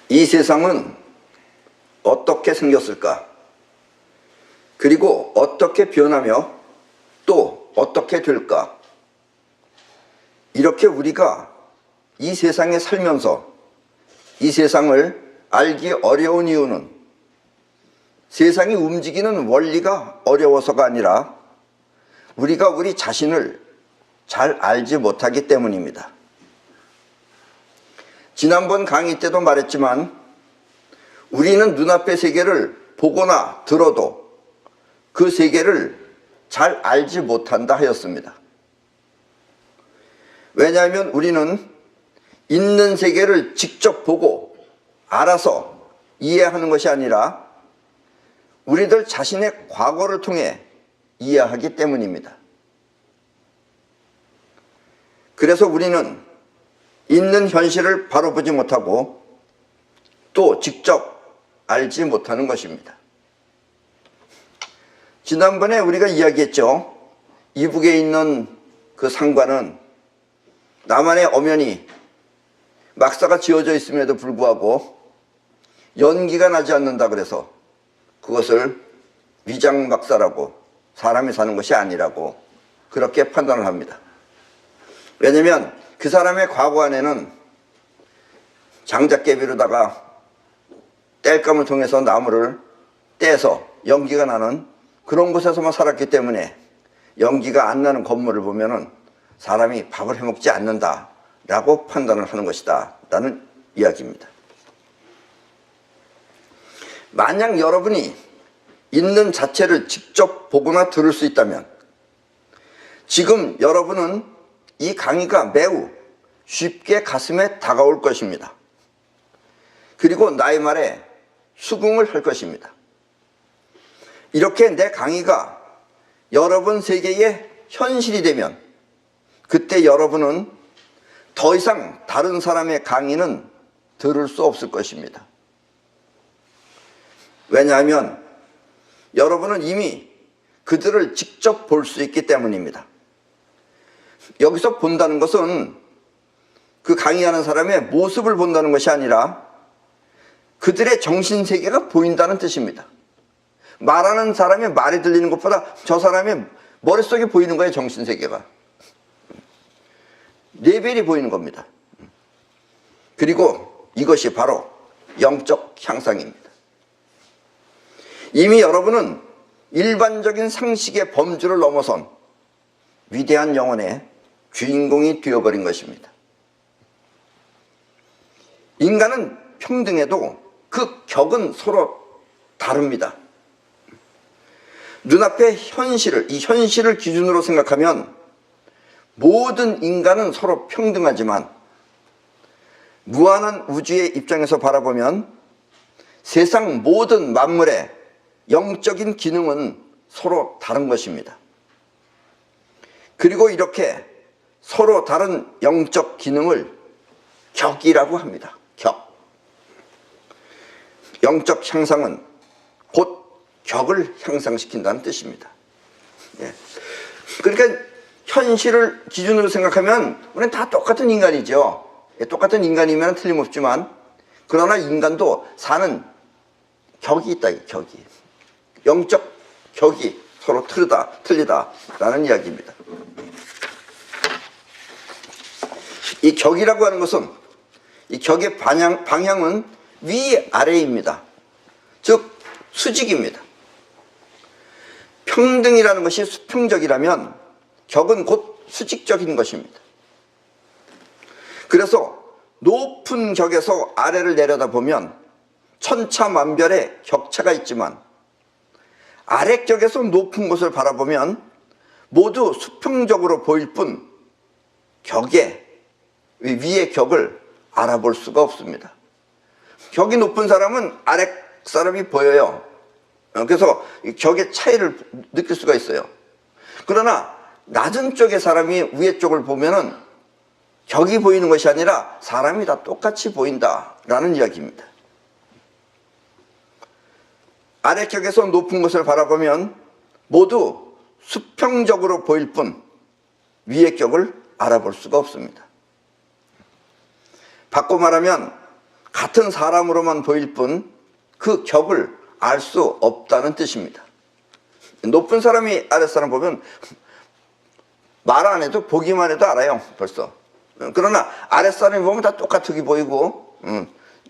이 세상은 어떻게 생겼을까? 그리고 어떻게 변하며 또 어떻게 될까? 이렇게 우리가 이 세상에 살면서 이 세상을 알기 어려운 이유는 세상이 움직이는 원리가 어려워서가 아니라 우리가 우리 자신을 잘 알지 못하기 때문입니다. 지난번 강의 때도 말했지만 우리는 눈앞의 세계를 보거나 들어도 그 세계를 잘 알지 못한다 하였습니다. 왜냐하면 우리는 있는 세계를 직접 보고 알아서 이해하는 것이 아니라 우리들 자신의 과거를 통해 이해하기 때문입니다. 그래서 우리는 있는 현실을 바로 보지 못하고 또 직접 알지 못하는 것입니다. 지난번에 우리가 이야기했죠. 이북에 있는 그 상관은 남한의 엄연히 막사가 지어져 있음에도 불구하고 연기가 나지 않는다 그래서 그것을 위장 막사라고, 사람이 사는 것이 아니라고 그렇게 판단을 합니다. 왜냐하면 그 사람의 과거 안에는 장작개비로다가 땔감을 통해서 나무를 떼서 연기가 나는 그런 곳에서만 살았기 때문에 연기가 안 나는 건물을 보면은 사람이 밥을 해먹지 않는다 라고 판단을 하는 것이다 라는 이야기입니다. 만약 여러분이 있는 자체를 직접 보거나 들을 수 있다면 지금 여러분은 이 강의가 매우 쉽게 가슴에 다가올 것입니다. 그리고 나의 말에 수긍을 할 것입니다. 이렇게 내 강의가 여러분 세계의 현실이 되면 그때 여러분은 더 이상 다른 사람의 강의는 들을 수 없을 것입니다. 왜냐하면 여러분은 이미 그들을 직접 볼 수 있기 때문입니다. 여기서 본다는 것은 그 강의하는 사람의 모습을 본다는 것이 아니라 그들의 정신세계가 보인다는 뜻입니다. 말하는 사람의 말이 들리는 것보다 저 사람의 머릿속에 보이는 거예요. 정신세계가. 레벨이 보이는 겁니다. 그리고 이것이 바로 영적 향상입니다. 이미 여러분은 일반적인 상식의 범주를 넘어선 위대한 영혼의 주인공이 되어버린 것입니다. 인간은 평등해도 그 격은 서로 다릅니다. 눈앞의 현실을, 이 현실을 기준으로 생각하면 모든 인간은 서로 평등하지만 무한한 우주의 입장에서 바라보면 세상 모든 만물의 영적인 기능은 서로 다른 것입니다. 그리고 이렇게 서로 다른 영적 기능을 격이라고 합니다. 격. 영적 향상은 곧 격을 향상시킨다는 뜻입니다. 예. 그러니까 현실을 기준으로 생각하면 우리는 다 똑같은 인간이죠. 예, 똑같은 인간이면 틀림없지만 그러나 인간도 사는 격이 있다. 격이. 영적 격이 서로 틀리다라는 이야기입니다. 이 격이라고 하는 것은 이 격의 방향은 위아래입니다. 즉 수직입니다. 평등이라는 것이 수평적이라면 격은 곧 수직적인 것입니다. 그래서 높은 격에서 아래를 내려다보면 천차만별의 격차가 있지만 아래격에서 높은 곳을 바라보면 모두 수평적으로 보일 뿐 격의 위의 격을 알아볼 수가 없습니다. 격이 높은 사람은 아래 사람이 보여요. 그래서 격의 차이를 느낄 수가 있어요. 그러나 낮은 쪽의 사람이 위에 쪽을 보면은 격이 보이는 것이 아니라 사람이 다 똑같이 보인다라는 이야기입니다. 아래격에서 높은 것을 바라보면 모두 수평적으로 보일 뿐 위의 격을 알아볼 수가 없습니다. 바꿔 말하면 같은 사람으로만 보일 뿐 그 격을 알 수 없다는 뜻입니다. 높은 사람이 아랫사람 보면 말 안 해도 보기만 해도 알아요, 벌써. 그러나 아랫사람이 보면 다 똑같게 보이고,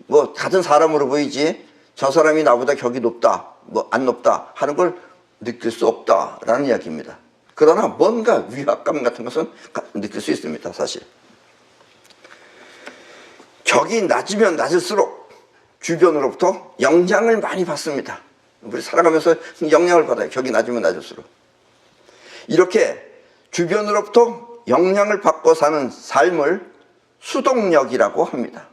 뭐 같은 사람으로 보이지 저 사람이 나보다 격이 높다, 뭐 안 높다 하는 걸 느낄 수 없다라는 이야기입니다. 그러나 뭔가 위압감 같은 것은 느낄 수 있습니다, 사실. 격이 낮으면 낮을수록 주변으로부터 영향을 많이 받습니다. 우리 살아가면서 영향을 받아요. 격이 낮으면 낮을수록. 이렇게 주변으로부터 영향을 받고 사는 삶을 수동력이라고 합니다.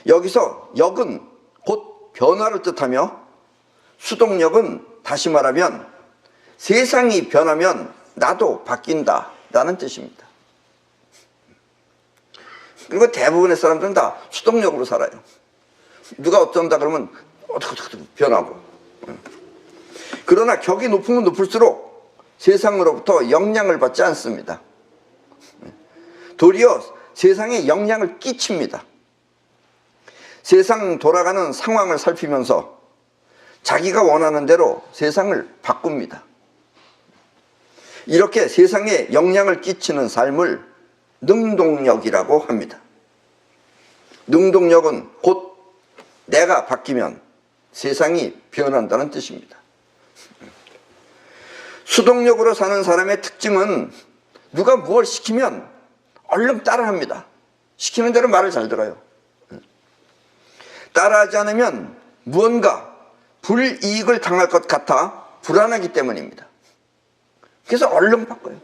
여기서 역은 곧 변화를 뜻하며 수동력은 다시 말하면 세상이 변하면 나도 바뀐다라는 뜻입니다. 그리고 대부분의 사람들은 다 수동력으로 살아요. 누가 어쩐다 그러면 어떻게 변하고. 그러나 격이 높으면 높을수록 세상으로부터 영향을 받지 않습니다. 도리어 세상에 영향을 끼칩니다. 세상 돌아가는 상황을 살피면서 자기가 원하는 대로 세상을 바꿉니다. 이렇게 세상에 영향을 끼치는 삶을 능동력이라고 합니다. 능동력은 곧 내가 바뀌면 세상이 변한다는 뜻입니다. 수동력으로 사는 사람의 특징은 누가 무엇을 시키면 얼른 따라합니다. 시키는 대로 말을 잘 들어요. 따라하지 않으면 무언가 불이익을 당할 것 같아 불안하기 때문입니다. 그래서 얼른 바꿔요.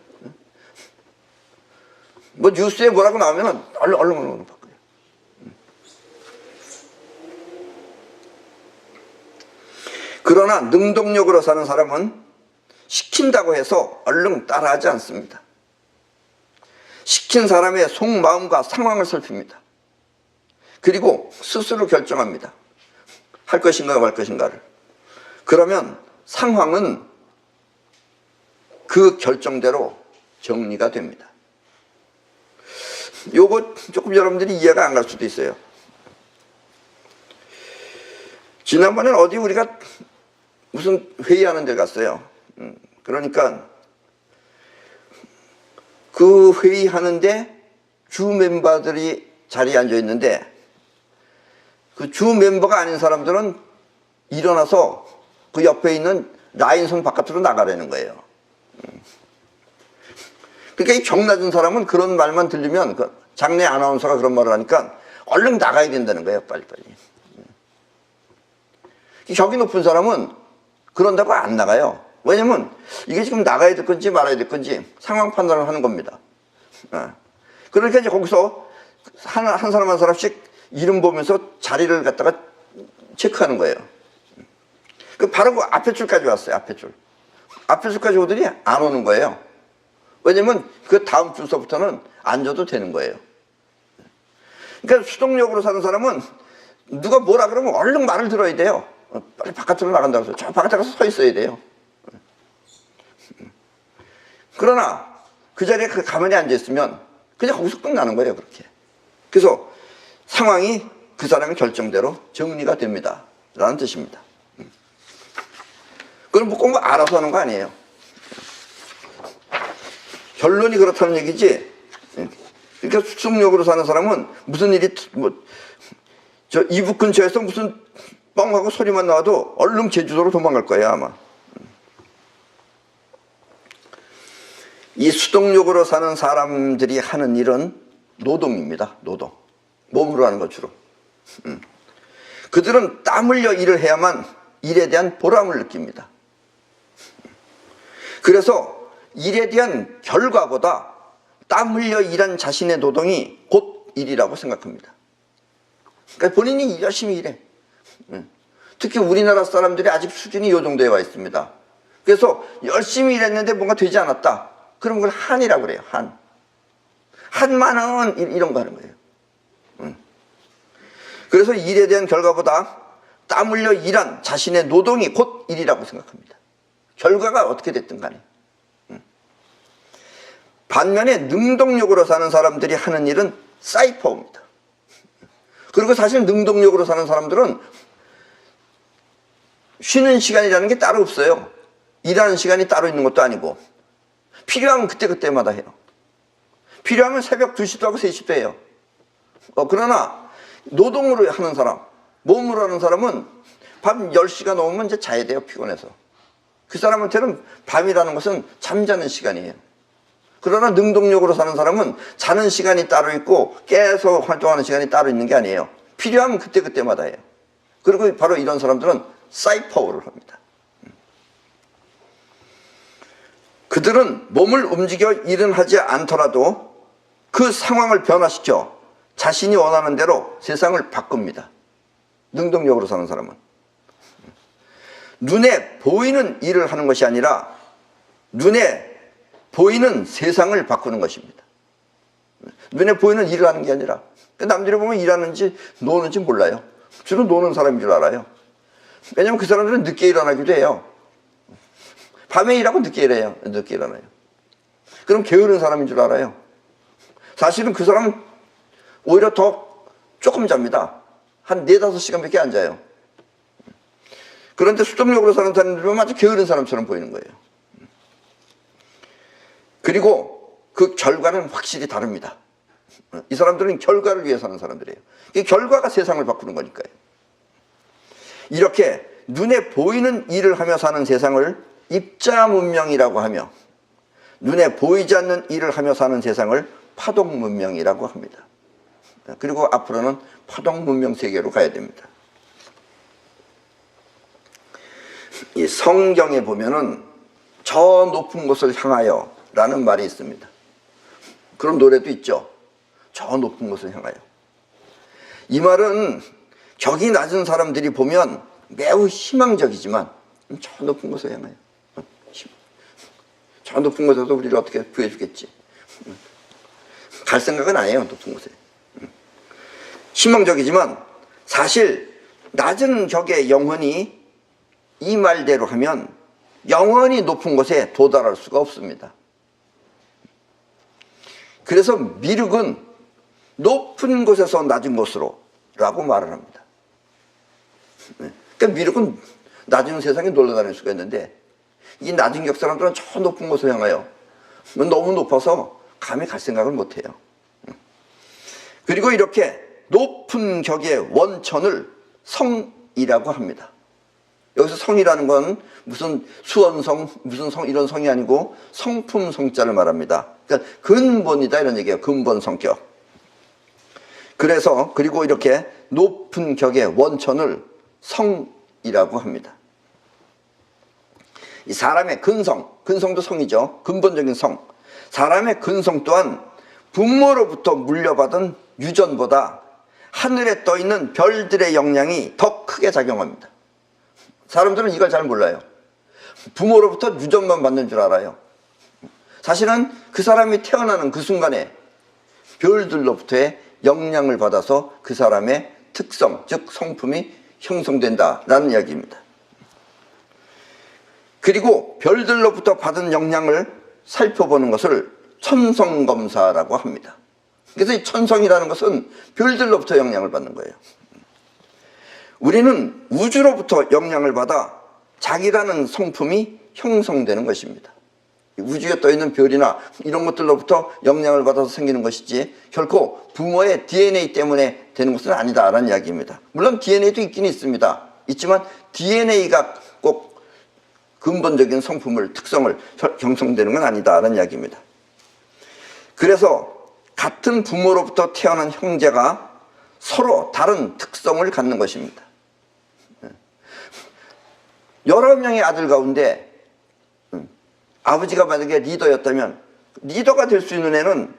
뭐 뉴스에 뭐라고 나오면 얼른 바꿔요. 그러나 능동력으로 사는 사람은 시킨다고 해서 얼른 따라하지 않습니다. 시킨 사람의 속마음과 상황을 살핍니다. 그리고 스스로 결정합니다. 할 것인가 말 것인가를. 그러면 상황은 그 결정대로 정리가 됩니다. 요거 조금 여러분들이 이해가 안 갈 수도 있어요. 지난번엔 어디 우리가 무슨 회의하는 데 갔어요. 그러니까 그 회의하는데 주 멤버들이 자리에 앉아 있는데 그 주 멤버가 아닌 사람들은 일어나서 그 옆에 있는 라인선 바깥으로 나가라는 거예요. 그러니까 이 격 낮은 사람은 그런 말만 들리면 그 장내 아나운서가 그런 말을 하니까 얼른 나가야 된다는 거예요. 빨리빨리. 격이 높은 사람은 그런다고 안 나가요. 왜냐면 이게 지금 나가야 될 건지 말아야 될 건지 상황 판단을 하는 겁니다. 그러니까 이제 거기서 한 사람 한 사람씩 이름 보면서 자리를 갖다가 체크하는 거예요. 바로 그 앞에 줄까지 왔어요. 앞에 줄. 앞에 줄까지 오더니 안 오는 거예요. 왜냐면 그 다음 줄서부터는 앉아도 되는 거예요. 그러니까 수동력으로 사는 사람은 누가 뭐라 그러면 얼른 말을 들어야 돼요. 빨리 바깥으로 나간다고 해서 저 바깥에 가서 서 있어야 돼요. 그러나 그 자리에 가만히 앉아있으면 그냥 거기서 끝나는 거예요. 그렇게. 그래서 상황이 그 사람의 결정대로 정리가 됩니다 라는 뜻입니다. 그걸 뭐 꼭 알아서 하는 거 아니에요. 결론이 그렇다는 얘기지. 그러니까 수동력으로 사는 사람은 무슨 일이 저 이북 근처에서 무슨 뻥하고 소리만 나와도 얼른 제주도로 도망갈 거예요 아마. 이 수동력으로 사는 사람들이 하는 일은 노동입니다. 노동. 몸으로 하는 것 주로. 그들은 땀 흘려 일을 해야만 일에 대한 보람을 느낍니다. 그래서 일에 대한 결과보다 땀 흘려 일한 자신의 노동이 곧 일이라고 생각합니다. 그러니까 본인이 열심히 일해. 특히 우리나라 사람들이 아직 수준이 이 정도에 와 있습니다. 그래서 열심히 일했는데 뭔가 되지 않았다. 그럼 그걸 한이라고 그래요. 한. 한만은 이런 거 하는 거예요. 그래서 일에 대한 결과보다 땀 흘려 일한 자신의 노동이 곧 일이라고 생각합니다. 결과가 어떻게 됐든 간에. 반면에 능동력으로 사는 사람들이 하는 일은 사이퍼입니다. 그리고 사실 능동적으로 사는 사람들은 쉬는 시간이라는 게 따로 없어요. 일하는 시간이 따로 있는 것도 아니고 필요하면 그때그때마다 해요. 필요하면 새벽 2시도 하고 3시도 해요. 그러나 노동으로 하는 사람, 몸으로 하는 사람은 밤 10시가 넘으면 이제 자야 돼요. 피곤해서. 그 사람한테는 밤이라는 것은 잠자는 시간이에요. 그러나 능동적으로 사는 사람은 자는 시간이 따로 있고 깨서 활동하는 시간이 따로 있는 게 아니에요. 필요하면 그때그때마다 해요. 그리고 바로 이런 사람들은 사이퍼를 합니다. 그들은 몸을 움직여 일은 하지 않더라도 그 상황을 변화시켜 자신이 원하는 대로 세상을 바꿉니다. 능동적으로 사는 사람은. 눈에 보이는 일을 하는 것이 아니라 눈에 보이는 세상을 바꾸는 것입니다. 눈에 보이는 일을 하는 게 아니라 남들이 보면 일하는지 노는지 몰라요. 주로 노는 사람인 줄 알아요. 왜냐하면 그 사람들은 늦게 일어나기도 해요. 밤에 일하고 늦게 일해요. 늦게 일어나요. 그럼 게으른 사람인 줄 알아요. 사실은 그 사람은 오히려 더 조금 잡니다. 한 4-5시간밖에 안 자요. 그런데 수동적으로 사는 사람들은 아주 게으른 사람처럼 보이는 거예요. 그리고 그 결과는 확실히 다릅니다. 이 사람들은 결과를 위해 사는 사람들이에요. 이 결과가 세상을 바꾸는 거니까요. 이렇게 눈에 보이는 일을 하며 사는 세상을 입자문명이라고 하며 눈에 보이지 않는 일을 하며 사는 세상을 파동문명이라고 합니다. 그리고 앞으로는 파동문명 세계로 가야 됩니다. 이 성경에 보면은 저 높은 곳을 향하여 라는 말이 있습니다. 그런 노래도 있죠. 저 높은 곳을 향하여. 이 말은 격이 낮은 사람들이 보면 매우 희망적이지만 저 높은 곳을 향하여. 저 높은 곳에서 우리를 어떻게 구해주겠지. 갈 생각은 안 해요. 높은 곳에. 희망적이지만 사실 낮은 격의 영혼이 이 말대로 하면 영원히 높은 곳에 도달할 수가 없습니다. 그래서 미륵은 높은 곳에서 낮은 곳으로 라고 말을 합니다. 그러니까 미륵은 낮은 세상에 놀러다닐 수가 있는데 이 낮은 격 사람들은 저 높은 곳을 향하여 너무 높아서 감히 갈 생각을 못해요. 그리고 이렇게 높은 격의 원천을 성이라고 합니다. 여기서 성이라는 건 무슨 수원성, 무슨 성 이런 성이 아니고 성품 성자를 말합니다. 그러니까 근본이다 이런 얘기예요. 근본 성격. 그래서 그리고 이렇게 높은 격의 원천을 성이라고 합니다. 이 사람의 근성, 근성도 성이죠. 근본적인 성. 사람의 근성 또한 부모로부터 물려받은 유전보다 하늘에 떠있는 별들의 영향이 더 크게 작용합니다. 사람들은 이걸 잘 몰라요. 부모로부터 유전만 받는 줄 알아요. 사실은 그 사람이 태어나는 그 순간에 별들로부터의 영향을 받아서 그 사람의 특성, 즉 성품이 형성된다라는 이야기입니다. 그리고 별들로부터 받은 영향을 살펴보는 것을 천성검사라고 합니다. 그래서 이 천성이라는 것은 별들로부터 영향을 받는 거예요. 우리는 우주로부터 영향을 받아 자기라는 성품이 형성되는 것입니다. 우주에 떠있는 별이나 이런 것들로부터 영향을 받아서 생기는 것이지 결코 부모의 DNA 때문에 되는 것은 아니다라는 이야기입니다. 물론 DNA도 있긴 있습니다. 있지만 DNA가 꼭 근본적인 성품을, 특성을 형성되는 건 아니다라는 이야기입니다. 그래서 같은 부모로부터 태어난 형제가 서로 다른 특성을 갖는 것입니다. 여러 명의 아들 가운데 아버지가 만약에 리더였다면 리더가 될 수 있는 애는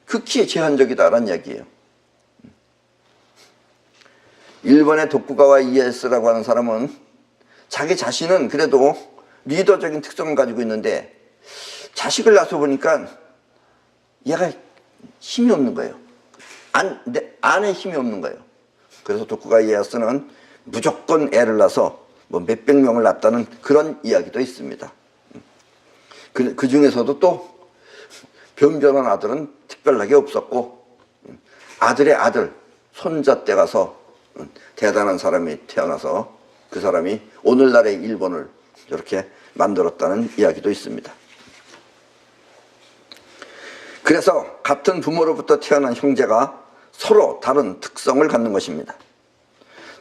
극히 제한적이다라는 이야기예요. 일본의 도쿠가와 이에스라고 하는 사람은 자기 자신은 그래도 리더적인 특성을 가지고 있는데 자식을 낳아서 보니까 얘가 힘이 없는 거예요. 안에 힘이 없는 거예요. 그래서 도쿠가와 이에스는 무조건 애를 낳아서 뭐 몇백 명을 낳았다는 그런 이야기도 있습니다. 그 중에서도 또 변변한 아들은 특별하게 없었고 아들의 아들, 손자 때 가서 대단한 사람이 태어나서 그 사람이 오늘날의 일본을 이렇게 만들었다는 이야기도 있습니다. 그래서 같은 부모로부터 태어난 형제가 서로 다른 특성을 갖는 것입니다.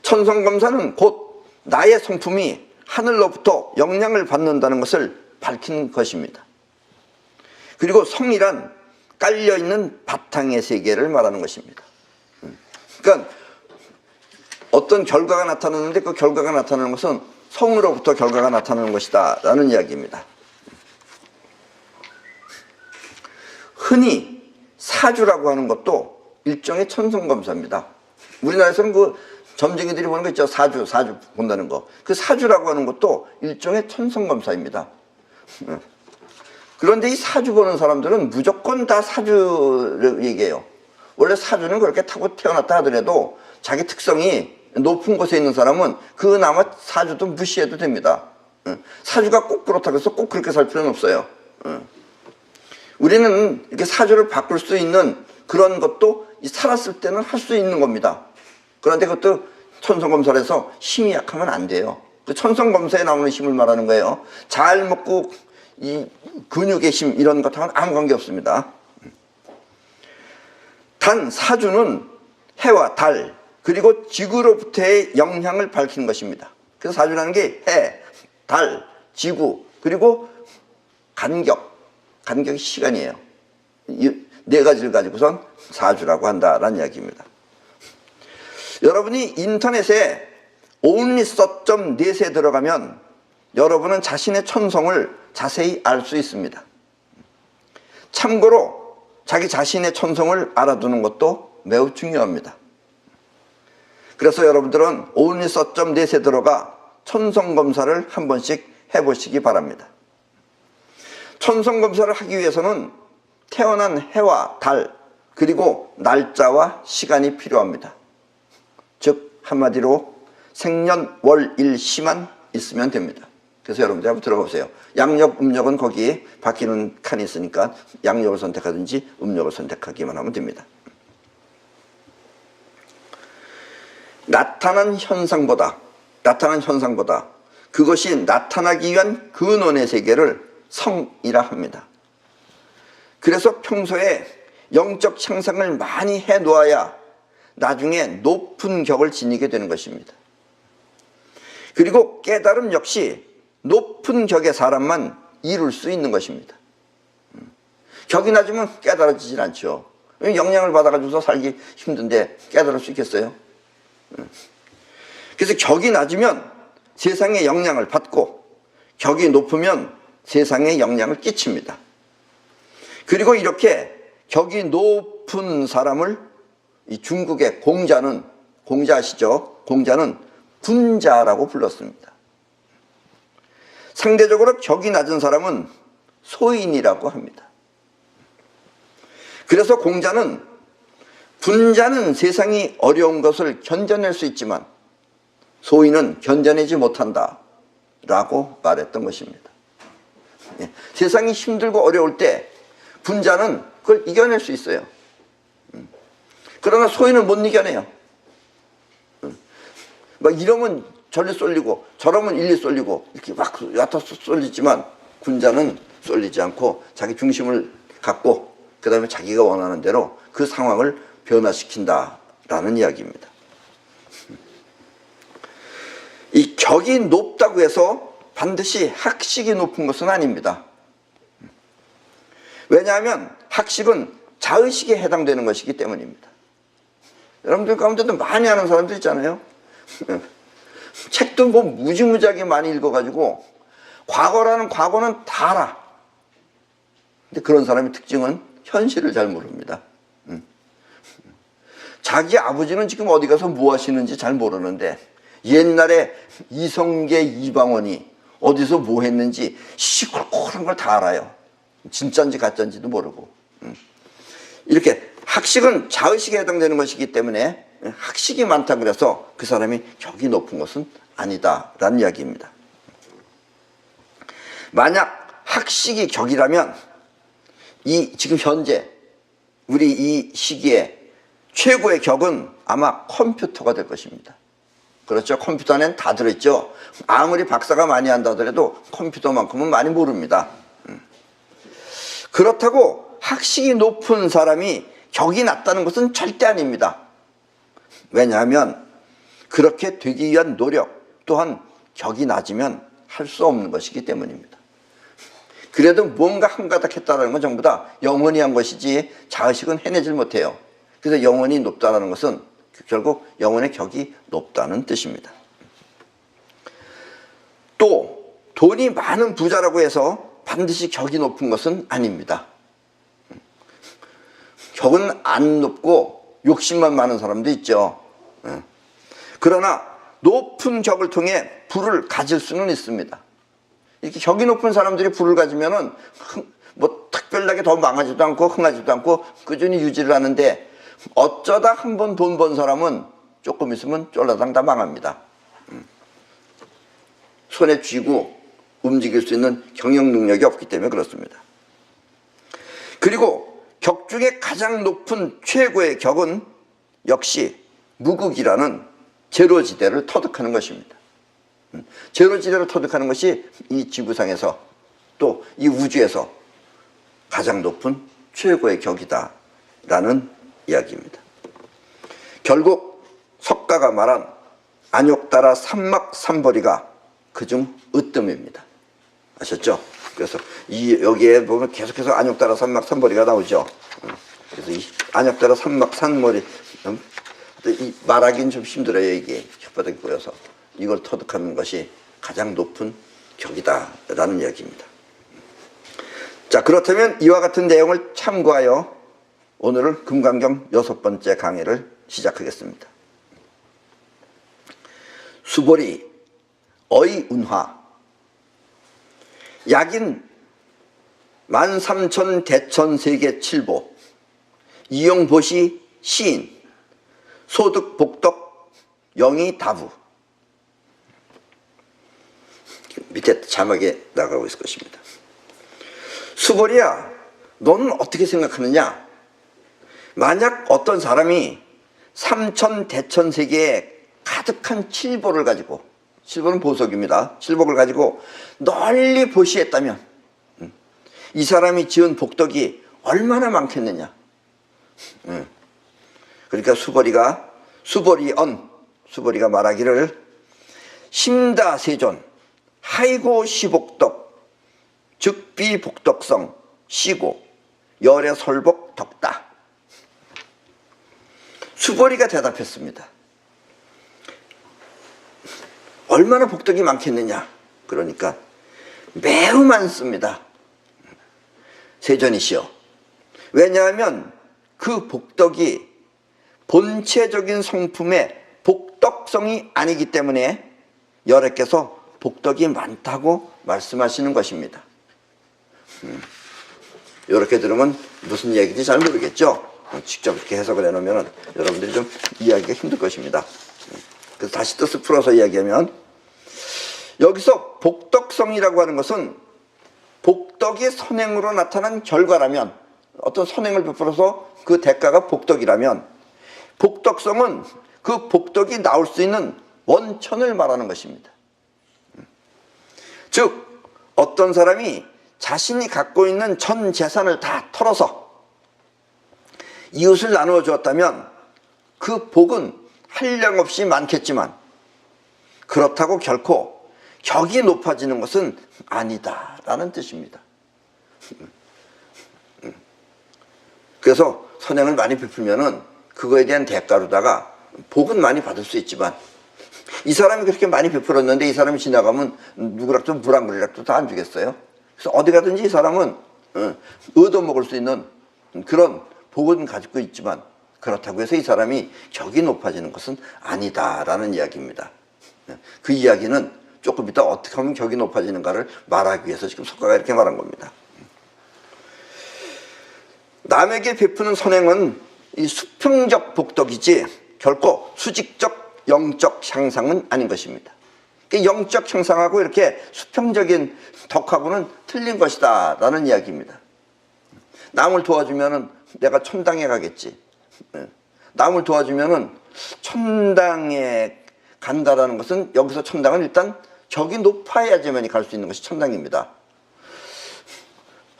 천성검사는 곧 나의 성품이 하늘로부터 영향을 받는다는 것을 밝힌 것입니다. 그리고 성이란 깔려있는 바탕의 세계를 말하는 것입니다. 그러니까 어떤 결과가 나타나는데 그 결과가 나타나는 것은 성으로부터 결과가 나타나는 것이다 라는 이야기입니다. 흔히 사주라고 하는 것도 일종의 천성검사입니다. 우리나라에서는 그 점쟁이들이 보는 거 있죠. 사주 본다는 거. 그 사주라고 하는 것도 일종의 천성검사입니다. 그런데 이 사주 보는 사람들은 무조건 다 사주를 얘기해요. 원래 사주는 그렇게 타고 태어났다 하더라도 자기 특성이 높은 곳에 있는 사람은 그나마 사주도 무시해도 됩니다. 사주가 꼭 그렇다고 해서 꼭 그렇게 살 필요는 없어요. 우리는 이렇게 사주를 바꿀 수 있는 그런 것도 살았을 때는 할 수 있는 겁니다. 그런데 그것도 천성검사를 해서 힘이 약하면 안 돼요. 그 천성검사에 나오는 힘을 말하는 거예요. 잘 먹고 이 근육의 힘 이런 것하고는 아무 관계 없습니다. 단 사주는 해와 달 그리고 지구로부터의 영향을 밝히는 것입니다. 그래서 사주라는 게 해, 달, 지구 그리고 간격이 시간이에요. 이 네 가지를 가지고선 사주라고 한다라는 이야기입니다. 여러분이 인터넷에 onlySut.net에 들어가면 여러분은 자신의 천성을 자세히 알 수 있습니다. 참고로 자기 자신의 천성을 알아두는 것도 매우 중요합니다. 그래서 여러분들은 onlySut.net에 들어가 천성검사를 한 번씩 해보시기 바랍니다. 천성검사를 하기 위해서는 태어난 해와 달 그리고 날짜와 시간이 필요합니다. 즉 한마디로 생년월일시만 있으면 됩니다. 그래서 여러분들 한번 들어보세요. 양력, 음력은 거기에 바뀌는 칸이 있으니까 양력을 선택하든지 음력을 선택하기만 하면 됩니다. 나타난 현상보다 그것이 나타나기 위한 근원의 세계를 성이라 합니다. 그래서 평소에 영적 향상을 많이 해 놓아야 나중에 높은 격을 지니게 되는 것입니다. 그리고 깨달음 역시 높은 격의 사람만 이룰 수 있는 것입니다. 격이 낮으면 깨달아지질 않죠. 영향을 받아가지고서 살기 힘든데 깨달을 수 있겠어요? 그래서 격이 낮으면 세상에 영향을 받고 격이 높으면 세상에 영향을 끼칩니다. 그리고 이렇게 격이 높은 사람을 이 중국의 공자 아시죠? 공자는 분자라고 불렀습니다. 상대적으로 격이 낮은 사람은 소인이라고 합니다. 그래서 공자는 분자는 세상이 어려운 것을 견뎌낼 수 있지만 소인은 견뎌내지 못한다 라고 말했던 것입니다. 세상이 힘들고 어려울 때 분자는 그걸 이겨낼 수 있어요. 그러나 소인은 못 이겨내요. 막 이러면 저리 쏠리고 저러면 일리 쏠리고 이렇게 막 얕아서 쏠리지만 군자는 쏠리지 않고 자기 중심을 갖고 그 다음에 자기가 원하는 대로 그 상황을 변화시킨다라는 이야기입니다. 이 격이 높다고 해서 반드시 학식이 높은 것은 아닙니다. 왜냐하면 학식은 자의식에 해당되는 것이기 때문입니다. 여러분들 가운데도 많이 아는 사람들 있잖아요. 책도 뭐 무지무지하게 많이 읽어가지고 과거는 다 알아. 근데 그런 사람의 특징은 현실을 잘 모릅니다. 자기 아버지는 지금 어디 가서 뭐 하시는지 잘 모르는데 옛날에 이성계 이방원이 어디서 뭐 했는지 시시콜콜한 걸 다 알아요. 진짜인지 가짜인지도 모르고. 이렇게 학식은 자의식에 해당되는 것이기 때문에 학식이 많다 그래서 그 사람이 격이 높은 것은 아니다라는 이야기입니다. 만약 학식이 격이라면 지금 현재 우리 이 시기에 최고의 격은 아마 컴퓨터가 될 것입니다. 그렇죠. 컴퓨터 안에는 다 들어있죠. 아무리 박사가 많이 한다 하더라도 컴퓨터만큼은 많이 모릅니다. 그렇다고 학식이 높은 사람이 격이 낮다는 것은 절대 아닙니다. 왜냐하면 그렇게 되기 위한 노력 또한 격이 낮으면 할 수 없는 것이기 때문입니다. 그래도 뭔가 한가닥 했다는 건 전부 다 영원히 한 것이지 자의식은 해내질 못해요. 그래서 영원히 높다는 것은 결국 영혼의 격이 높다는 뜻입니다. 또 돈이 많은 부자라고 해서 반드시 격이 높은 것은 아닙니다. 격은 안 높고 욕심만 많은 사람도 있죠. 그러나 높은 격을 통해 부를 가질 수는 있습니다. 이렇게 격이 높은 사람들이 부를 가지면은 뭐 특별하게 더 망하지도 않고 흥하지도 않고 꾸준히 유지를 하는데, 어쩌다 한 번 돈 번 사람은 조금 있으면 쫄라당 다 망합니다. 손에 쥐고 움직일 수 있는 경영 능력이 없기 때문에 그렇습니다. 그리고 격 중에 가장 높은 최고의 격은 역시 무극이라는 제로지대를 터득하는 것입니다. 제로지대를 터득하는 것이 이 지구상에서 또 이 우주에서 가장 높은 최고의 격이다 라는 이야기입니다. 결국 석가가 말한 안욕따라 삼막삼벌이가 그중 으뜸입니다. 아셨죠? 그래서 여기에 보면 계속해서 안욕따라 삼막삼벌이가 나오죠. 그래서 이 안욕따라 삼막삼벌이 이 말하기는 좀 힘들어요. 이게 혓바닥이 보여서. 이걸 터득하는 것이 가장 높은 격이다 라는 이야기입니다. 자, 그렇다면 이와 같은 내용을 참고하여 오늘은 금강경 6번째 강의를 시작하겠습니다. 수보리 어이운화 약인 13,000 대천세계 칠보 이용보시 시인 소득 복덕 영의 다부. 밑에 자막에 나가고 있을 것입니다. 수보리야, 너는 어떻게 생각하느냐? 만약 어떤 사람이 3천 대천세계에 가득한 칠보를 가지고, 칠보는 보석입니다. 칠복을 가지고 널리 보시했다면 이 사람이 지은 복덕이 얼마나 많겠느냐? 그러니까 수보리가 말하기를 심다세존 하이고 시복덕 즉비복덕성 시고 열애설복 덕다. 수보리가 대답했습니다. 얼마나 복덕이 많겠느냐? 그러니까 매우 많습니다. 세존이시여. 왜냐하면 그 복덕이 본체적인 성품의 복덕성이 아니기 때문에 여래께서 복덕이 많다고 말씀하시는 것입니다. 이렇게 들으면 무슨 얘기인지 잘 모르겠죠? 직접 이렇게 해석을 해놓으면 여러분들이 좀 이해하기가 힘들 것입니다. 그래서 다시 뜻을 풀어서 이야기하면, 여기서 복덕성이라고 하는 것은 복덕이 선행으로 나타난 결과라면, 어떤 선행을 베풀어서 그 대가가 복덕이라면, 복덕성은 그 복덕이 나올 수 있는 원천을 말하는 것입니다. 즉 어떤 사람이 자신이 갖고 있는 전 재산을 다 털어서 이웃을 나누어 주었다면 그 복은 한량없이 많겠지만 그렇다고 결코 격이 높아지는 것은 아니다라는 뜻입니다. 그래서 선행을 많이 베풀면은 그거에 대한 대가로다가 복은 많이 받을 수 있지만, 이 사람이 그렇게 많이 베풀었는데 이 사람이 지나가면 누구락도 물 한 그릇이라도 다 안 주겠어요? 그래서 어디 가든지 이 사람은 얻어먹을 수 있는 그런 복은 가지고 있지만, 그렇다고 해서 이 사람이 격이 높아지는 것은 아니다라는 이야기입니다. 그 이야기는 조금 이따 어떻게 하면 격이 높아지는가를 말하기 위해서 지금 석가가 이렇게 말한 겁니다. 남에게 베푸는 선행은 이 수평적 복덕이지 결코 수직적 영적 향상은 아닌 것입니다. 영적 향상하고 이렇게 수평적인 덕하고는 틀린 것이다 라는 이야기입니다. 남을 도와주면 내가 천당에 가겠지. 남을 도와주면은 천당에 간다라는 것은, 여기서 천당은 일단 적이 높아야지만이 갈 수 있는 것이 천당입니다.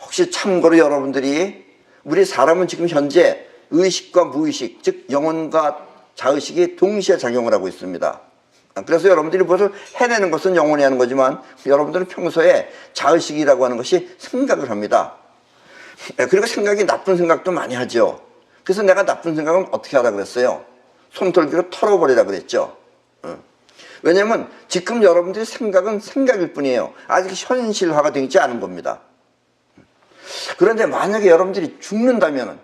혹시 참고로 여러분들이, 우리 사람은 지금 현재 의식과 무의식, 즉 영혼과 자의식이 동시에 작용을 하고 있습니다. 그래서 여러분들이 무엇을 해내는 것은 영혼이 하는 거지만, 여러분들은 평소에 자의식이라고 하는 것이 생각을 합니다. 그리고 생각이 나쁜 생각도 많이 하죠. 그래서 내가 나쁜 생각은 어떻게 하라 그랬어요? 손털기로 털어버리라 그랬죠. 왜냐면 지금 여러분들의 생각은 생각일 뿐이에요. 아직 현실화가 되지 않은 겁니다. 그런데 만약에 여러분들이 죽는다면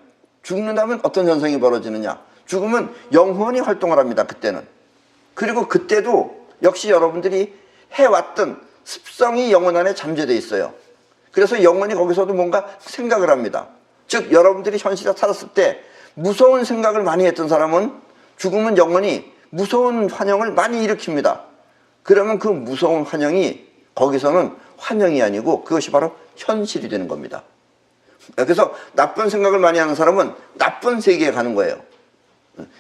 어떤 현상이 벌어지느냐? 죽으면 영혼이 활동을 합니다. 그때는. 그리고 그때도 역시 여러분들이 해왔던 습성이 영혼 안에 잠재되어 있어요. 그래서 영혼이 거기서도 뭔가 생각을 합니다. 즉 여러분들이 현실에 살았을 때 무서운 생각을 많이 했던 사람은 죽으면 영혼이 무서운 환영을 많이 일으킵니다. 그러면 그 무서운 환영이 거기서는 환영이 아니고 그것이 바로 현실이 되는 겁니다. 그래서 나쁜 생각을 많이 하는 사람은 나쁜 세계에 가는 거예요.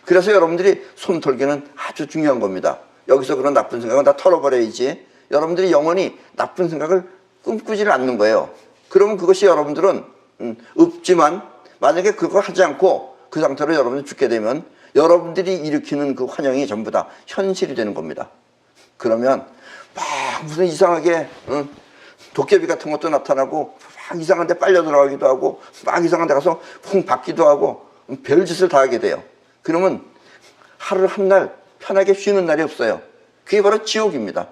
그래서 여러분들이 손털기는 아주 중요한 겁니다. 여기서 그런 나쁜 생각은 다 털어버려야지 여러분들이 영원히 나쁜 생각을 꿈꾸지를 않는 거예요. 그러면 그것이 여러분들은 없지만, 만약에 그거 하지 않고 그 상태로 여러분이 죽게 되면 여러분들이 일으키는 그 환영이 전부 다 현실이 되는 겁니다. 그러면 막 무슨 이상하게 도깨비 같은 것도 나타나고, 막 이상한 데 빨려 들어가기도 하고, 막 이상한 데 가서 쿵 받기도 하고, 별짓을 다 하게 돼요. 그러면 하루 한 날 편하게 쉬는 날이 없어요. 그게 바로 지옥입니다.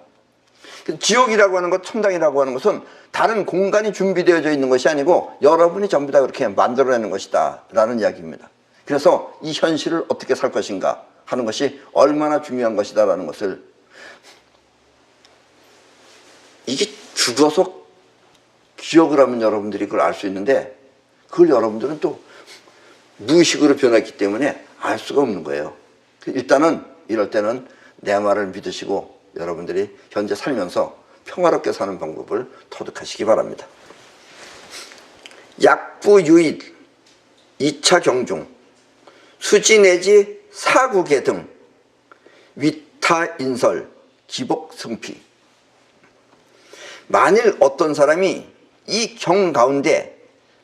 지옥이라고 하는 것, 천당이라고 하는 것은 다른 공간이 준비되어져 있는 것이 아니고 여러분이 전부 다 그렇게 만들어내는 것이다 라는 이야기입니다. 그래서 이 현실을 어떻게 살 것인가 하는 것이 얼마나 중요한 것이다 라는 것을, 이게 죽어서 기억을 하면 여러분들이 그걸 알 수 있는데, 그걸 여러분들은 또 무의식으로 변했기 때문에 알 수가 없는 거예요. 일단은 이럴 때는 내 말을 믿으시고 여러분들이 현재 살면서 평화롭게 사는 방법을 터득하시기 바랍니다. 약부유일, 2차 경중, 수지 내지 사구계 등 위타인설, 기복승피. 만일 어떤 사람이 이 경 가운데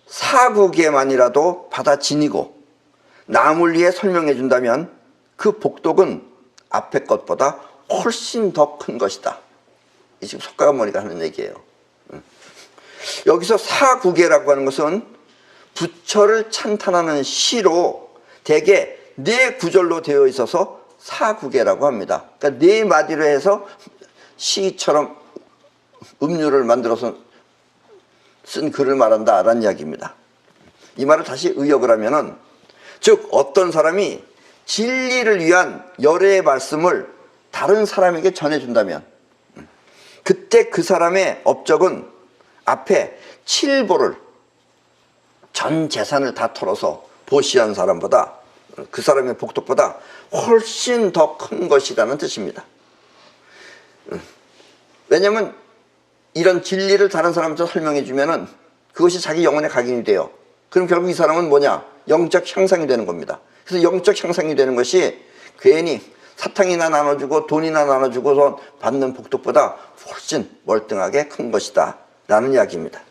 사구계만이라도 받아 지니고 남을 위해 설명해 준다면 그 복덕은 앞에 것보다 훨씬 더 큰 것이다. 이 지금 석가모니가 하는 얘기예요. 여기서 사구계라고 하는 것은 부처를 찬탄하는 시로 대개 4구절로 되어 있어서 사구계라고 합니다. 그러니까 4마디로 해서 시처럼 음료를 만들어서 쓴 글을 말한다라는 이야기입니다. 이 말을 다시 의역을 하면은, 즉 어떤 사람이 진리를 위한 열애의 말씀을 다른 사람에게 전해준다면 그때 그 사람의 업적은 앞에 7보를, 전 재산을 다 털어서 보시한 사람보다, 그 사람의 복덕보다 훨씬 더 큰 것이라는 뜻입니다. 왜냐하면 이런 진리를 다른 사람한테 설명해 주면은 그것이 자기 영혼의 각인이 돼요. 그럼 결국 이 사람은 뭐냐? 영적 향상이 되는 겁니다. 그래서 영적 향상이 되는 것이 괜히 사탕이나 나눠주고 돈이나 나눠주고서 받는 복덕보다 훨씬 월등하게 큰 것이다 라는 이야기입니다.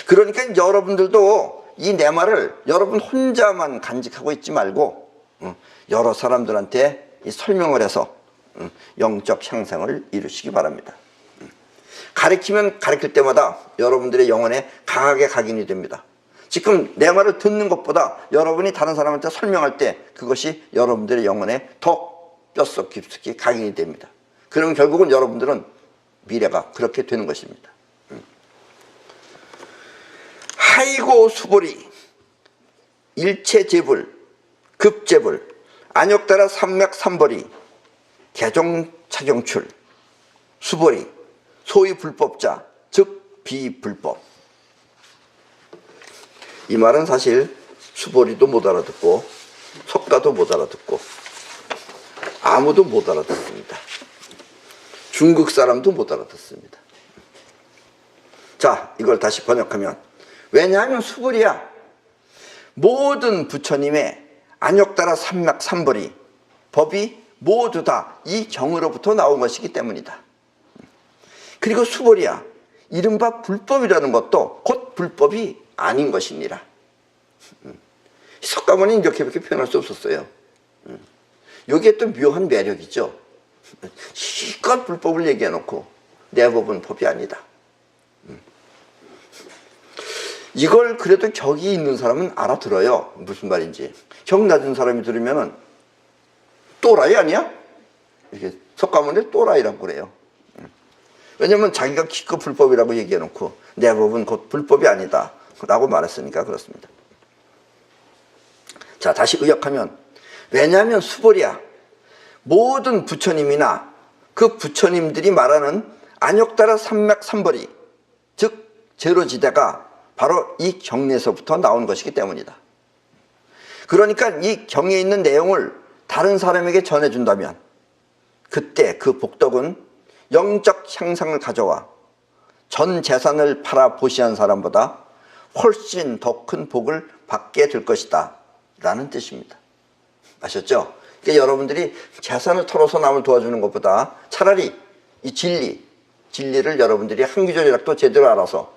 그러니까 여러분들도 이 내 말을 여러분 혼자만 간직하고 있지 말고 여러 사람들한테 설명을 해서 영적 향상을 이루시기 바랍니다. 가르치면 가르칠 때마다 여러분들의 영혼에 강하게 각인이 됩니다. 지금 내 말을 듣는 것보다 여러분이 다른 사람한테 설명할 때 그것이 여러분들의 영혼에 더 뼛속 깊숙이 각인이 됩니다. 그러면 결국은 여러분들은 미래가 그렇게 되는 것입니다. 하이고 수보리, 일체재불, 급재불, 안욕따라 삼맥삼벌이, 개종차경출, 수보리, 소위 불법자, 즉 비불법. 이 말은 사실 수보리도 못 알아듣고 석가도 못 알아듣고 아무도 못 알아듣습니다. 중국 사람도 못 알아듣습니다. 자, 이걸 다시 번역하면, 왜냐하면 수불이야 모든 부처님의 안욕따라 삼막삼벌이 법이 모두 다 이 경으로부터 나온 것이기 때문이다. 그리고 수벌이야, 이른바 불법이라는 것도 곧 불법이 아닌 것이니라. 석가모니는 이렇게밖에 표현할 수 없었어요. 여기에 또 묘한 매력이죠. 실컷 불법을 얘기해놓고 내 법은 법이 아니다. 이걸 그래도 격이 있는 사람은 알아들어요. 무슨 말인지. 격 낮은 사람이 들으면은 또라이 아니야? 이렇게 석가모니를 또라이라고 그래요. 왜냐면 자기가 기껏 불법이라고 얘기해놓고 내 법은 곧 불법이 아니다 라고 말했으니까 그렇습니다. 자, 다시 의역하면, 왜냐하면 수벌이야, 모든 부처님이나 그 부처님들이 말하는 안욕따라 삼맥삼벌이, 즉 제로지대가 바로 이 경에서부터 나온 것이기 때문이다. 그러니까 이 경에 있는 내용을 다른 사람에게 전해준다면 그때 그 복덕은 영적 향상을 가져와 전 재산을 팔아 보시한 사람보다 훨씬 더 큰 복을 받게 될 것이다 라는 뜻입니다. 아셨죠? 그러니까 여러분들이 재산을 털어서 남을 도와주는 것보다 차라리 이 진리를 여러분들이 한 구절이라도 제대로 알아서,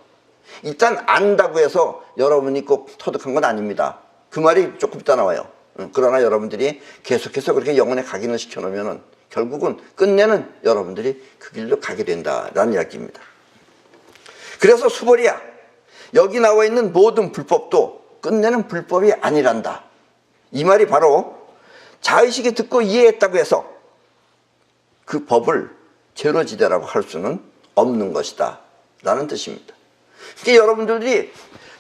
일단 안다고 해서 여러분이 꼭 터득한 건 아닙니다. 그 말이 조금 이따 나와요. 그러나 여러분들이 계속해서 그렇게 영혼에 각인을 시켜놓으면 결국은 끝내는 여러분들이 그 길로 가게 된다라는 이야기입니다. 그래서 수벌이야, 여기 나와 있는 모든 불법도 끝내는 불법이 아니란다. 이 말이 바로 자의식이 듣고 이해했다고 해서 그 법을 제로지대라고 할 수는 없는 것이다 라는 뜻입니다. 그러니까 여러분들이,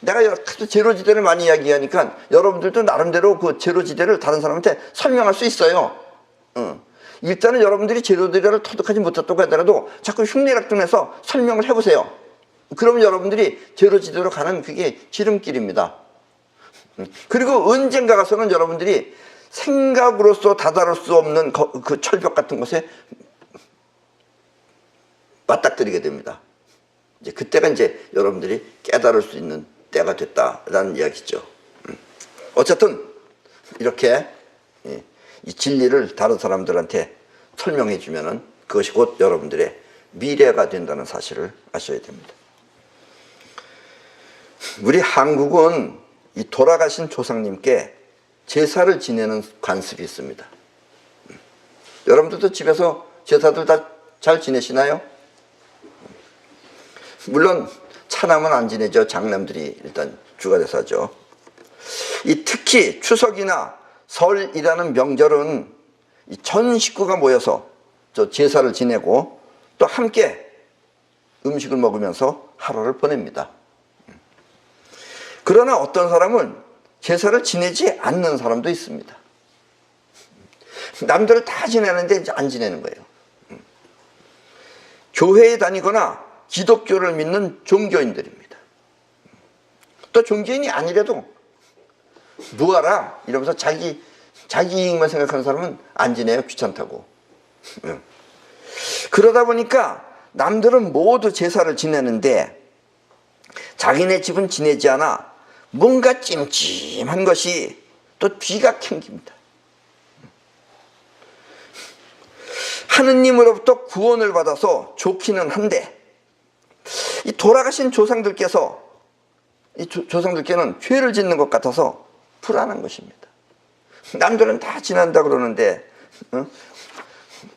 내가 제로지대를 많이 이야기하니까 여러분들도 나름대로 그 제로지대를 다른 사람한테 설명할 수 있어요. 일단은 여러분들이 제로지대를 터득하지 못했다고 하더라도 자꾸 흉내락동해서 설명을 해보세요. 그러면 여러분들이 제로지대로 가는 그게 지름길입니다. 그리고 언젠가 가서는 여러분들이 생각으로서 다다를 수 없는 그 철벽 같은 것에 맞닥뜨리게 됩니다. 이제 그때가 이제 여러분들이 깨달을 수 있는 때가 됐다라는 이야기죠. 어쨌든 이렇게 이 진리를 다른 사람들한테 설명해 주면은 그것이 곧 여러분들의 미래가 된다는 사실을 아셔야 됩니다. 우리 한국은 이 돌아가신 조상님께 제사를 지내는 관습이 있습니다. 여러분들도 집에서 제사들 다 잘 지내시나요? 물론 차남은 안 지내죠. 장남들이 일단 주가 돼서 하죠. 이 특히 추석이나 설이라는 명절은 이 전 식구가 모여서 저 제사를 지내고 또 함께 음식을 먹으면서 하루를 보냅니다. 그러나 어떤 사람은 제사를 지내지 않는 사람도 있습니다. 남들을 다 지내는데 이제 안 지내는 거예요. 교회에 다니거나 기독교를 믿는 종교인들입니다. 또 종교인이 아니래도 뭐하라 이러면서 자기 이익만 생각하는 사람은 안 지내요. 귀찮다고. 그러다 보니까 남들은 모두 제사를 지내는데 자기네 집은 지내지 않아 뭔가 찜찜한 것이 또 뒤가 캥깁니다. 하느님으로부터 구원을 받아서 좋기는 한데 이 돌아가신 조상들께서 조상들께는 죄를 짓는 것 같아서 불안한 것입니다. 남들은 다 지난다 그러는데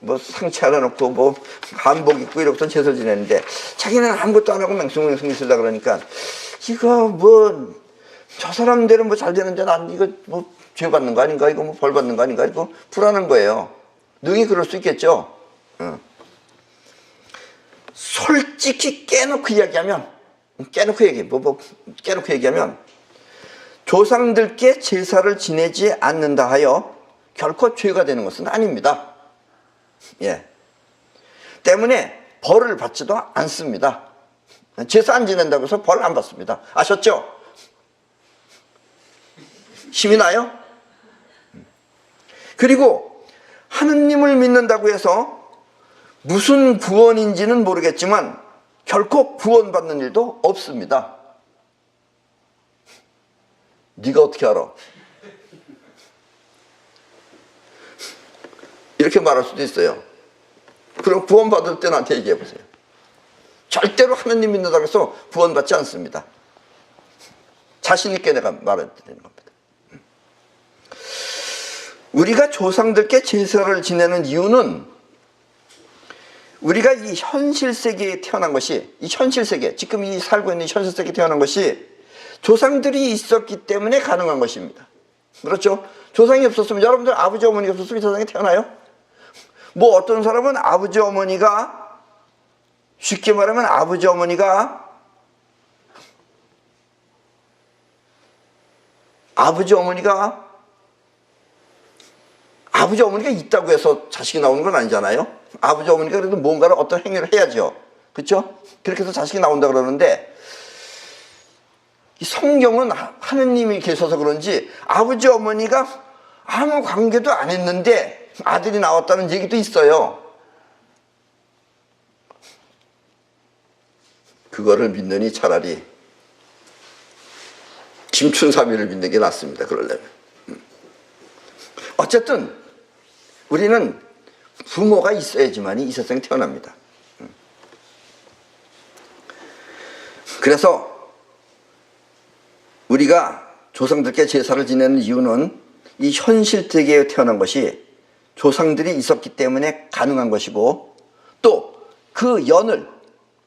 뭐 상치 하나 놓고 뭐 한복 입고 이러고서 제사를 지내는데 자기는 아무것도 안 하고 맹숭맹숭 있으려 그러니까 이거 뭐 저 사람들은 뭐 잘 되는데 난 이거 뭐 죄 받는 거 아닌가, 이거 뭐 벌 받는 거 아닌가, 이거 불안한 거예요. 능히 그럴 수 있겠죠. 솔직히 깨놓고 얘기하면 조상들께 제사를 지내지 않는다 하여 결코 죄가 되는 것은 아닙니다. 예. 때문에 벌을 받지도 않습니다. 제사 안 지낸다고 해서 벌 안 받습니다. 아셨죠? 힘이 나요? 그리고 하느님을 믿는다고 해서 무슨 구원인지는 모르겠지만 결코 구원받는 일도 없습니다. 네가 어떻게 알아? 이렇게 말할 수도 있어요. 그럼 구원받을 때 나한테 얘기해 보세요. 절대로 하느님 믿는다고 해서 구원받지 않습니다. 자신 있게 내가 말해야 되는 겁니다. 우리가 조상들께 제사를 지내는 이유는 우리가 이 현실 세계에 태어난 것이, 이 현실 세계, 지금 이 살고 있는 현실 세계에 태어난 것이 조상들이 있었기 때문에 가능한 것입니다. 그렇죠? 조상이 없었으면, 여러분들 아버지 어머니가 없었으면 이 세상에 태어나요? 뭐 어떤 사람은 아버지 어머니가, 쉽게 말하면 아버지 어머니가 있다고 해서 자식이 나오는 건 아니잖아요. 아버지 어머니가 그래도 뭔가를 어떤 행위를 해야죠. 그렇죠? 그렇게 해서 자식이 나온다 그러는데, 이 성경은 하느님이 계셔서 그런지 아버지 어머니가 아무 관계도 안 했는데 아들이 나왔다는 얘기도 있어요. 그거를 믿느니 차라리 김춘삼이를 믿는 게 낫습니다. 그러려면. 어쨌든 우리는 부모가 있어야지만이 이 세상에 태어납니다. 그래서 우리가 조상들께 제사를 지내는 이유는 이 현실 세계에 태어난 것이 조상들이 있었기 때문에 가능한 것이고, 또 그 연을,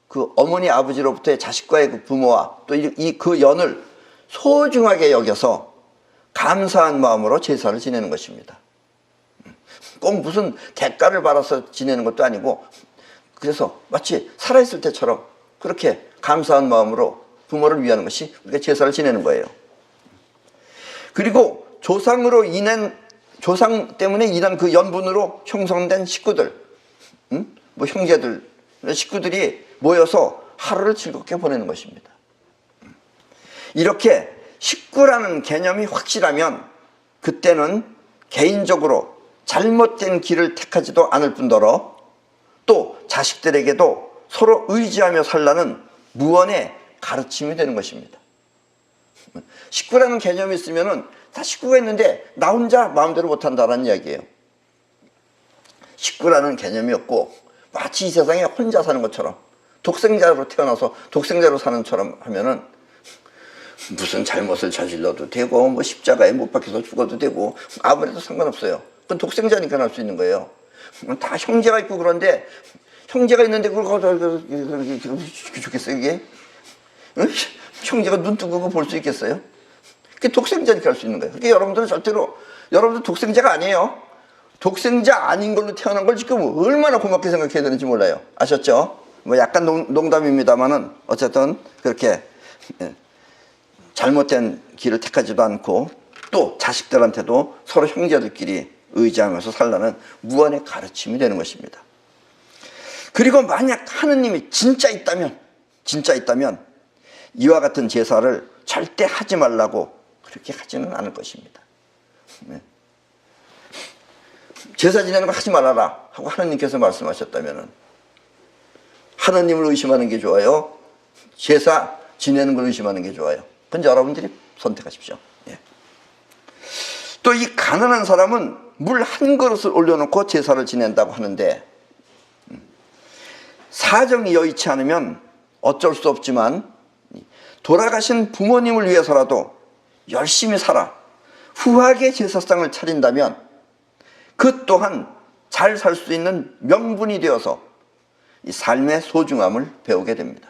그 어머니 아버지로부터의 자식과의 그 부모와 또 그 연을 소중하게 여겨서 감사한 마음으로 제사를 지내는 것입니다. 꼭 무슨 대가를 받아서 지내는 것도 아니고, 그래서 마치 살아있을 때처럼 그렇게 감사한 마음으로 부모를 위하는 것이 우리가 제사를 지내는 거예요. 그리고 조상 때문에 인한 그 연분으로 형성된 식구들, 뭐 형제들, 식구들이 모여서 하루를 즐겁게 보내는 것입니다. 이렇게 식구라는 개념이 확실하면 그때는 개인적으로 잘못된 길을 택하지도 않을 뿐더러 또 자식들에게도 서로 의지하며 살라는 무언의 가르침이 되는 것입니다. 식구라는 개념이 있으면은 다 식구가 있는데 나 혼자 마음대로 못한다라는 이야기예요. 식구라는 개념이 없고 마치 이 세상에 혼자 사는 것처럼, 독생자로 태어나서 독생자로 사는 것처럼 하면은 무슨 잘못을 저질러도 되고 뭐 십자가에 못 박혀서 죽어도 되고 아무래도 상관없어요. 그건 독생자니까 할 수 있는 거예요. 다 형제가 있고 그런데, 형제가 있는데 그걸 좋겠어요 이게? 형제가 눈 뜨고 볼 수 있겠어요? 그게 독생자니까 할 수 있는 거예요. 그러니까 여러분들은 절대로, 여러분들 독생자가 아니에요. 독생자 아닌 걸로 태어난 걸 지금 얼마나 고맙게 생각해야 되는지 몰라요. 아셨죠? 뭐 약간 농담입니다만은 어쨌든 그렇게 잘못된 길을 택하지도 않고 또 자식들한테도 서로 형제들끼리 의지하면서 살라는 무한의 가르침이 되는 것입니다. 그리고 만약 하느님이 진짜 있다면 이와 같은 제사를 절대 하지 말라고 그렇게 하지는 않을 것입니다. 제사 지내는 거 하지 말아라 하고 하느님께서 말씀하셨다면 하느님을 의심하는 게 좋아요? 제사 지내는 걸 의심하는 게 좋아요? 그건 여러분들이 선택하십시오. 또 이 가난한 사람은 물 한 그릇을 올려놓고 제사를 지낸다고 하는데, 사정이 여의치 않으면 어쩔 수 없지만 돌아가신 부모님을 위해서라도 열심히 살아 후하게 제사상을 차린다면 그 또한 잘 살 수 있는 명분이 되어서 이 삶의 소중함을 배우게 됩니다.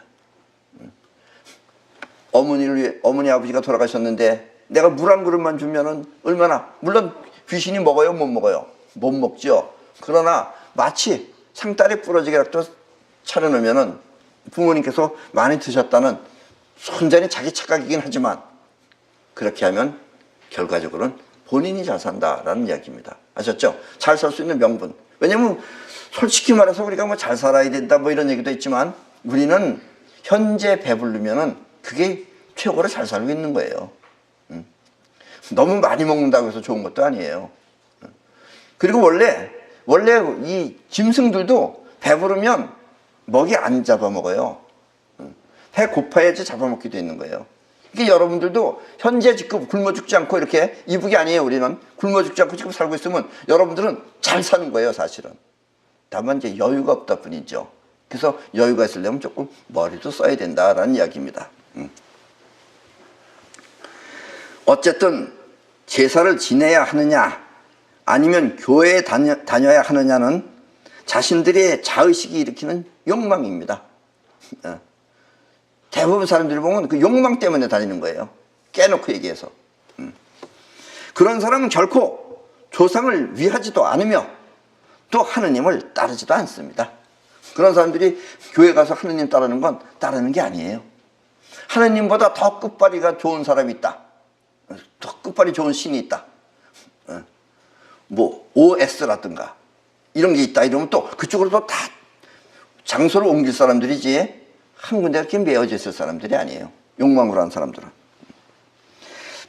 어머니 아버지가 돌아가셨는데 내가 물 한 그릇만 주면은 얼마나, 물론 귀신이 먹어요? 못 먹어요? 못 먹죠. 그러나 마치 상다리 부러지게라도 차려놓으면은 부모님께서 많이 드셨다는 순전히 자기 착각이긴 하지만 그렇게 하면 결과적으로는 본인이 잘 산다라는 이야기입니다. 아셨죠? 잘 살 수 있는 명분. 왜냐면 솔직히 말해서 우리가 뭐 잘 살아야 된다 뭐 이런 얘기도 있지만 우리는 현재 배부르면은 그게 최고로 잘 살고 있는 거예요. 너무 많이 먹는다고 해서 좋은 것도 아니에요. 그리고 원래 이 짐승들도 배부르면 먹이 안 잡아먹어요. 배 고파야지 잡아먹게 돼 있는 거예요. 그러니까 여러분들도 현재 지금 굶어 죽지 않고 이렇게 이북이 아니에요. 우리는 굶어 죽지 않고 지금 살고 있으면 여러분들은 잘 사는 거예요, 사실은. 다만 이제 여유가 없다 뿐이죠. 그래서 여유가 있으려면 조금 머리도 써야 된다라는 이야기입니다. 어쨌든 제사를 지내야 하느냐 아니면 교회에 다녀야 하느냐는 자신들의 자의식이 일으키는 욕망입니다. 대부분 사람들이 보면 그 욕망 때문에 다니는 거예요. 깨놓고 얘기해서. 그런 사람은 결코 조상을 위하지도 않으며 또 하느님을 따르지도 않습니다. 그런 사람들이 교회 가서 하느님 따르는 건 따르는 게 아니에요. 하느님보다 더 끝발이가 좋은 사람이 있다. 더 끝발이 좋은 신이 있다. 뭐 OS라든가 이런 게 있다 이러면 또 그쪽으로 또 다 장소를 옮길 사람들이지 한 군데 이렇게 매어져 있을 사람들이 아니에요. 욕망으로 한 사람들은.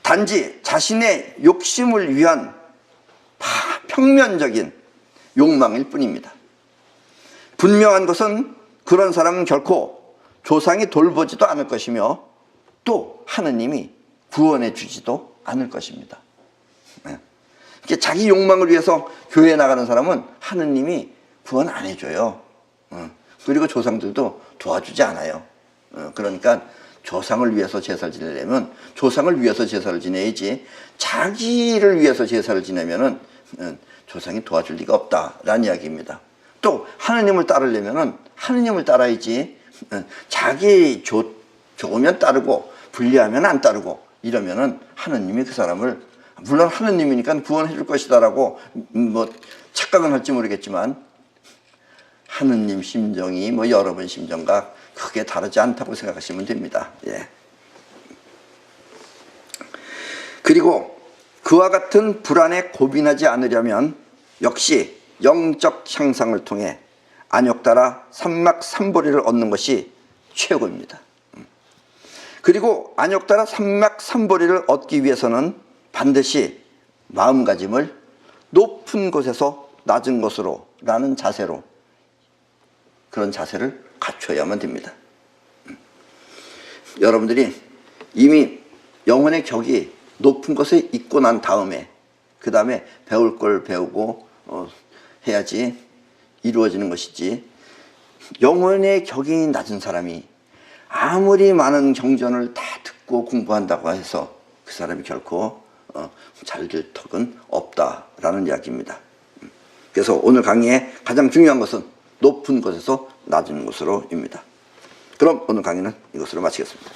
단지 자신의 욕심을 위한 평면적인 욕망일 뿐입니다. 분명한 것은 그런 사람은 결코 조상이 돌보지도 않을 것이며 또 하느님이 구원해 주지도 않을 것입니다. 자기 욕망을 위해서 교회에 나가는 사람은 하느님이 구원 안 해줘요. 그리고 조상들도 도와주지 않아요. 그러니까 조상을 위해서 제사를 지내려면 조상을 위해서 제사를 지내야지 자기를 위해서 제사를 지내면은 조상이 도와줄 리가 없다라는 이야기입니다. 또 하느님을 따르려면은 하느님을 따라야지 자기 좋으면 따르고 불리하면 안 따르고 이러면은 하느님이 그 사람을 물론 하느님이니까 구원해 줄 것이다라고 뭐 착각은 할지 모르겠지만 하느님 심정이 뭐 여러분 심정과 크게 다르지 않다고 생각하시면 됩니다. 예. 그리고 그와 같은 불안에 고민하지 않으려면 역시 영적 향상을 통해 안욕따라 삼막삼보리를 얻는 것이 최고입니다. 그리고 안욕따라 삼막삼보리를 얻기 위해서는 반드시 마음가짐을 높은 곳에서 낮은 곳으로 라는 자세로 그런 자세를 갖춰야만 됩니다. 여러분들이 이미 영혼의 격이 높은 곳에 있고 난 다음에 그 다음에 배울 걸 배우고 해야지 이루어지는 것이지 영혼의 격이 낮은 사람이 아무리 많은 경전을 다 듣고 공부한다고 해서 그 사람이 결코 잘 될 턱은 없다라는 이야기입니다. 그래서 오늘 강의의 가장 중요한 것은 높은 곳에서 낮은 곳으로입니다. 그럼 오늘 강의는 이것으로 마치겠습니다.